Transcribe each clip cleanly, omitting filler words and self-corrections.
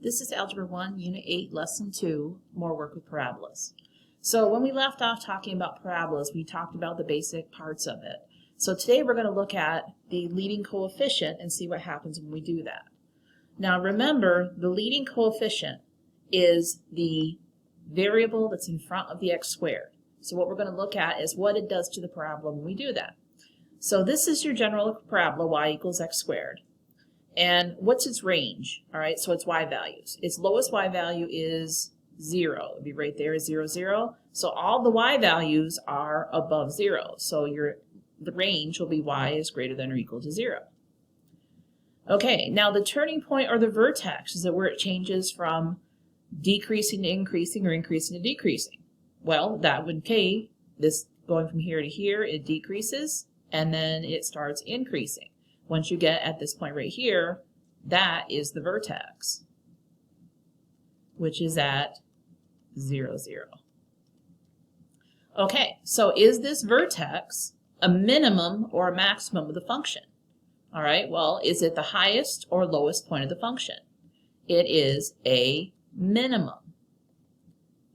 This is Algebra 1, Unit 8, Lesson 2, more work with parabolas. So when we left off talking about parabolas, we talked about the basic parts of it. So today we're going to look at the leading coefficient and see what happens when we do that. Now remember, the leading coefficient is the variable that's in front of the x squared. So what we're going to look at is what it does to the parabola when we do that. So this is your general parabola, y equals x squared. And what's its range? All right, so it's y values. Its lowest y value is 0. It'll be right there is 0, 0. So all the y values are above 0. So the range will be y is greater than or equal to 0. Okay, now the turning point or the vertex is where it changes from decreasing to increasing or increasing to decreasing. Well, that would be this going from here to here, it decreases, and then it starts increasing. Once you get at this point right here, that is the vertex, which is at 0, 0. Okay, so is this vertex a minimum or a maximum of the function? All right, well, is it the highest or lowest point of the function? It is a minimum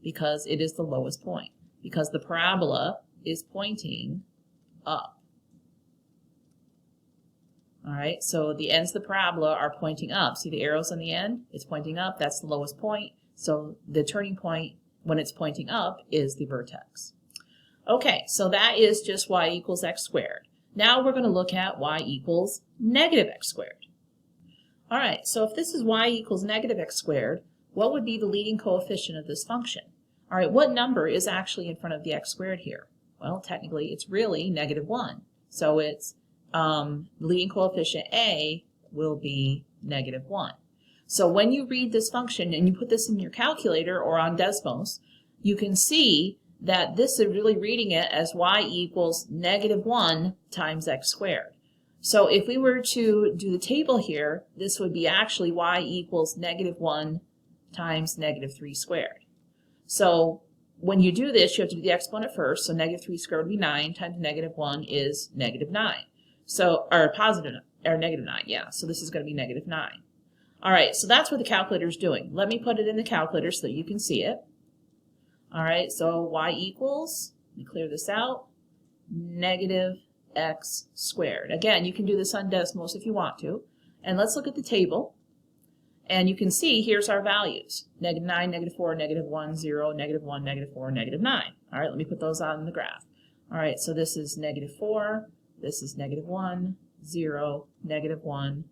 because it is the lowest point, because the parabola is pointing up. All right, so the ends of the parabola are pointing up. See the arrows on the end? It's pointing up. That's the lowest point. So the turning point when it's pointing up is the vertex. Okay, so that is just y equals x squared. Now we're going to look at y equals negative x squared. All right, so if this is y equals negative x squared, what would be the leading coefficient of this function? All right, what number is actually in front of the x squared here? Well, technically it's really negative 1. So it's leading coefficient A will be negative 1. So when you read this function and you put this in your calculator or on Desmos, you can see that this is really reading it as y equals negative 1 times x squared. So if we were to do the table here, this would be actually y equals negative 1 times negative 3 squared. So when you do this, you have to do the exponent first. So negative 3 squared would be 9 times negative 1 is negative 9. So, or negative 9, yeah. So this is going to be negative 9. All right, so that's what the calculator is doing. Let me put it in the calculator so that you can see it. All right, so y equals, let me clear this out, negative x squared. Again, you can do this on Desmos if you want to. And let's look at the table. And you can see here's our values. Negative 9, negative 4, negative 1, 0, negative 1, negative 4, negative 9. All right, let me put those on the graph. All right, so this is negative 4. This is negative 1, 0, negative 1,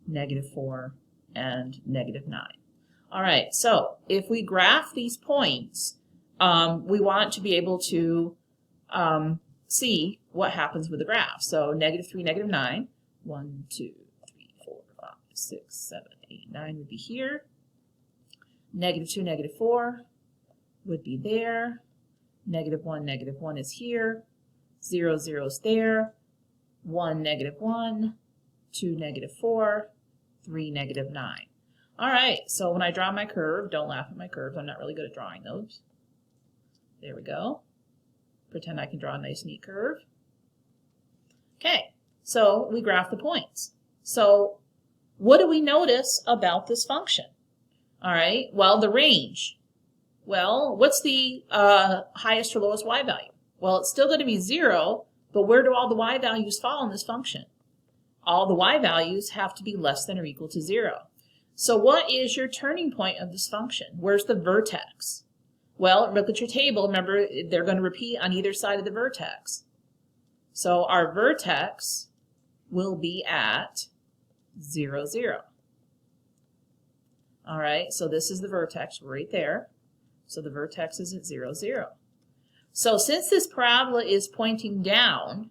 negative 4, and negative 9. All right, so if we graph these points, we want to be able to see what happens with the graph. So negative 3, negative 9, 1, 2, 3, 4, 5, 6, 7, 8, 9 would be here. Negative 2, negative 4 would be there. Negative 1 is here. 0, 0 is there. 1, negative 1, 2, negative 4, 3, negative 9. All right, so when I draw my curve, don't laugh at my curves. I'm not really good at drawing those. There we go. Pretend I can draw a nice, neat curve. Okay, so we graph the points. So what do we notice about this function? All right, well, the range. Well, what's the highest or lowest y value? Well, it's still going to be 0, but where do all the y values fall in this function? All the y values have to be less than or equal to 0. So what is your turning point of this function? Where's the vertex? Well, look at your table. Remember, they're going to repeat on either side of the vertex. So our vertex will be at 0, 0. All right, so this is the vertex right there. So the vertex is at 0, 0. So since this parabola is pointing down,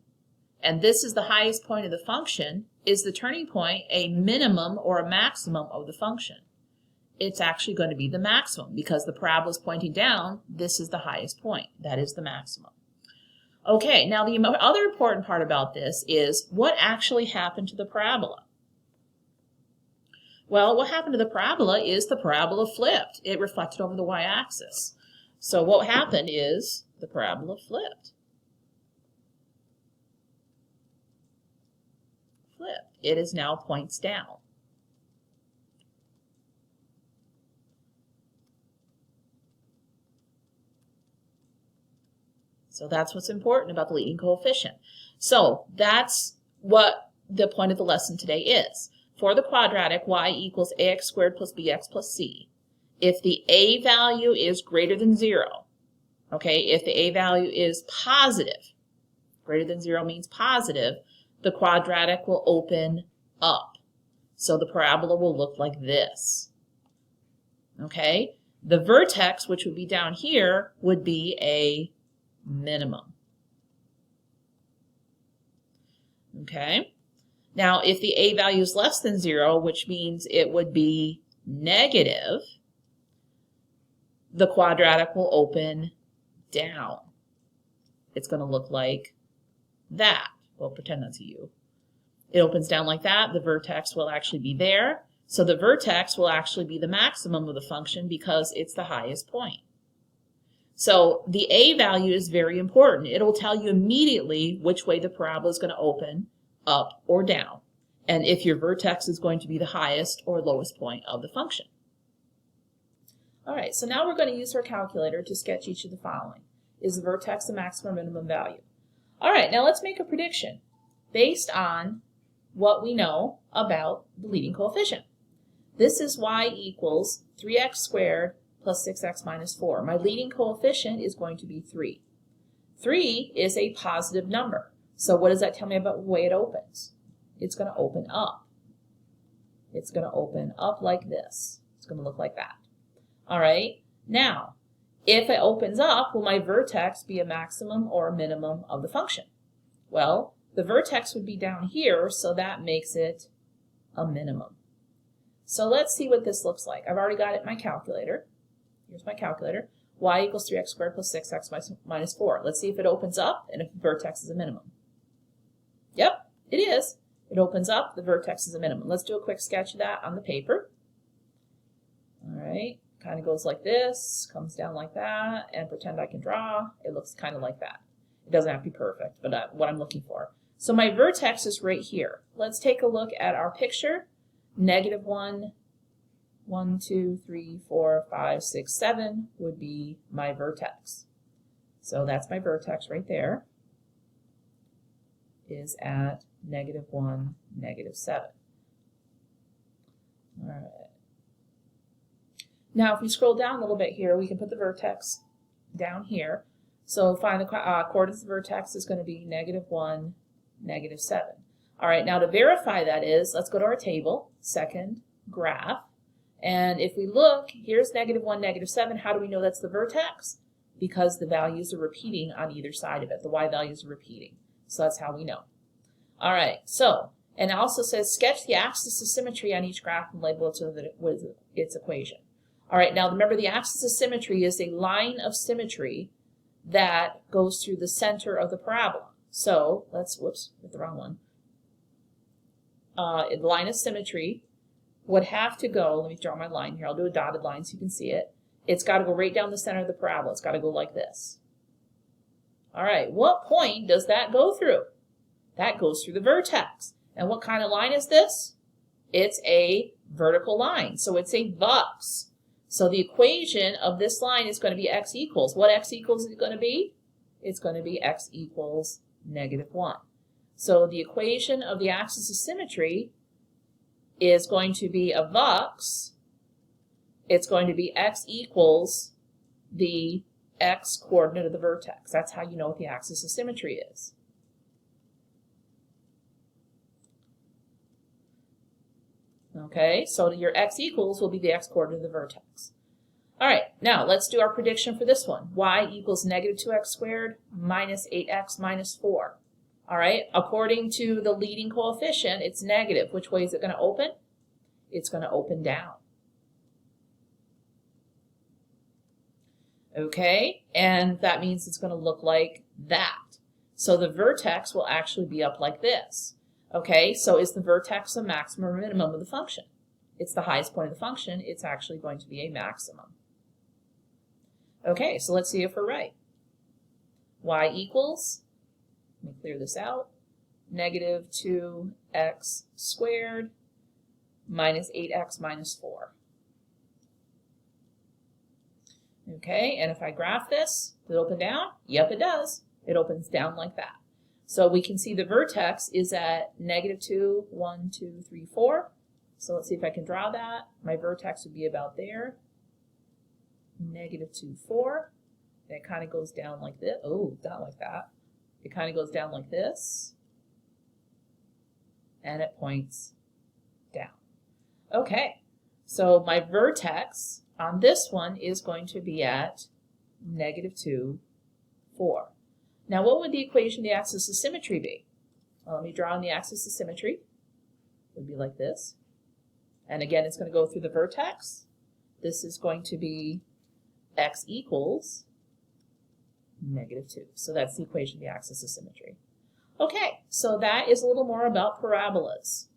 and this is the highest point of the function, is the turning point a minimum or a maximum of the function? It's actually going to be the maximum because the parabola is pointing down. This is the highest point. That is the maximum. Okay, now the other important part about this is what actually happened to the parabola? Well, what happened to the parabola is the parabola flipped. It reflected over the y-axis. So what happened is the parabola flipped. It is now points down. So that's what's important about the leading coefficient. So that's what the point of the lesson today is. For the quadratic, y equals ax squared plus bx plus c. If the a value is greater than 0, okay, if the a value is positive, greater than 0 means positive, the quadratic will open up. So the parabola will look like this. Okay? The vertex, which would be down here, would be a minimum. Okay? Now, if the a value is less than 0, which means it would be negative, the quadratic will open down. It's going to look like that. We'll pretend that's a U. It opens down like that. The vertex will actually be there. So the vertex will actually be the maximum of the function because it's the highest point. So the a value is very important. It'll tell you immediately which way the parabola is going to open, up or down, and if your vertex is going to be the highest or lowest point of the function. All right, so now we're going to use our calculator to sketch each of the following. Is the vertex the maximum or minimum value? All right, now let's make a prediction based on what we know about the leading coefficient. This is y equals 3x squared plus 6x minus 4. My leading coefficient is going to be 3. 3 is a positive number. So what does that tell me about the way it opens? It's going to open up. It's going to open up like this. It's going to look like that. All right. Now, if it opens up, will my vertex be a maximum or a minimum of the function? Well, the vertex would be down here, so that makes it a minimum. So let's see what this looks like. I've already got it in my calculator. Here's my calculator. Y equals 3x squared plus 6x minus 4. Let's see if it opens up and if the vertex is a minimum. Yep, it is. It opens up, the vertex is a minimum. Let's do a quick sketch of that on the paper. All right, kind of goes like this, comes down like that, and pretend I can draw. It looks kind of like that. It doesn't have to be perfect, but what I'm looking for. So my vertex is right here. Let's take a look at our picture. Negative 1, 1, 2, 3, 4, 5, 6, 7 would be my vertex. So that's my vertex right there. Is at negative 1, negative 7. All right. Now, if we scroll down a little bit here, we can put the vertex down here. So find the coordinates of the vertex is going to be negative 1, negative 7. All right, now to verify that is, let's go to our table, second graph. And if we look, here's negative 1, negative 7. How do we know that's the vertex? Because the values are repeating on either side of it. The y values are repeating. So that's how we know. All right, so, and it also says sketch the axis of symmetry on each graph and label it with its equation. All right, now remember the axis of symmetry is a line of symmetry that goes through the center of the parabola. So let's, whoops, hit the wrong one. The line of symmetry would have to go, let me draw my line here. I'll do a dotted line so you can see it. It's got to go right down the center of the parabola. It's got to go like this. All right, what point does that go through? That goes through the vertex. And what kind of line is this? It's a vertical line, so it's a vux. So the equation of this line is going to be x equals. What x equals is it going to be? It's going to be x equals negative 1. So the equation of the axis of symmetry is going to be a vux. It's going to be x equals the x coordinate of the vertex. That's how you know what the axis of symmetry is. Okay, so your x equals will be the x coordinate of the vertex. All right, now let's do our prediction for this one. Y equals negative 2x squared minus 8x minus 4. All right, according to the leading coefficient, it's negative. Which way is it going to open? It's going to open down. Okay, and that means it's going to look like that. So the vertex will actually be up like this. Okay, so is the vertex a maximum or minimum of the function? It's the highest point of the function. It's actually going to be a maximum. Okay, so let's see if we're right. Y equals, let me clear this out, negative 2x squared minus 8x minus 4. Okay, and if I graph this, does it open down? Yep, it does. It opens down like that. So we can see the vertex is at -2, 1, 2, 3, 4. So let's see if I can draw that. My vertex would be about there. -2, 4. And it kind of goes down like this. Oh, not like that. It kind of goes down like this. And it points down. Okay, so my vertex on this one is going to be at -2, 4. Now, what would the equation of the axis of symmetry be? Well, let me draw on the axis of symmetry. It would be like this. And again, it's going to go through the vertex. This is going to be x equals -2. So that's the equation of the axis of symmetry. Okay, so that is a little more about parabolas.